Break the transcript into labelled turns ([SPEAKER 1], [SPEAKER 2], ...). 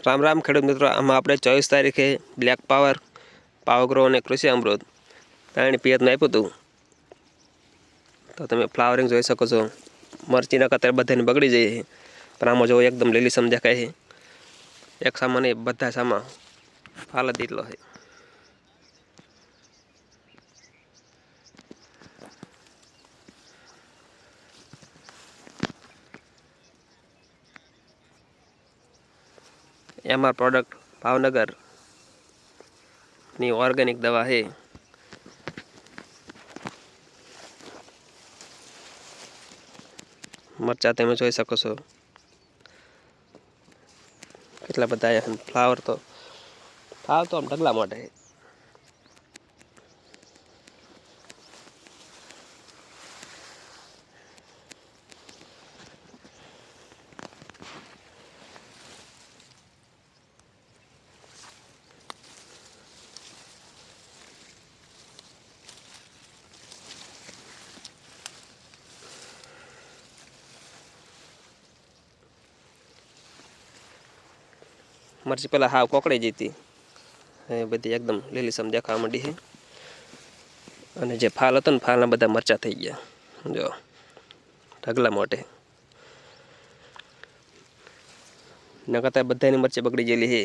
[SPEAKER 1] राम राम खेडूत मित्रों, आमां आपणे 24 तारीखे ब्लेक पावर, पावग्रो अने कृषि अमृत ત્રણેય પિયતમાં આપ્યું હતું। તો તમે ફ્લાવરિંગ જોઈ શકો છો। મરચીના કતાર બધાને બગડી જાય છે, પણ આમાં જો એકદમ લીલીસમ દેખાય છે। એક સામા નહીં, બધા સામા ફાલ જ એટલો છે। एमआर प्रोडक्ट भावनगर नी ऑर्गेनिक दवा है। मरचा તમે જોઈ શકો છો કેટલા બધા આયા છે। ફ્લાવર તો આમ ઢગલા માટે છે। मरची पहला हाव कोकड़ी जीती बधी एकदम લીલીસમ દેખાવા માંડી છે। અને જે ફાલ હતો ને, ફાલના બધા મરચા થઈ ગયા, જો ઢગલા મોટે નકર બધાની મરચી બગડી ગયેલી છે।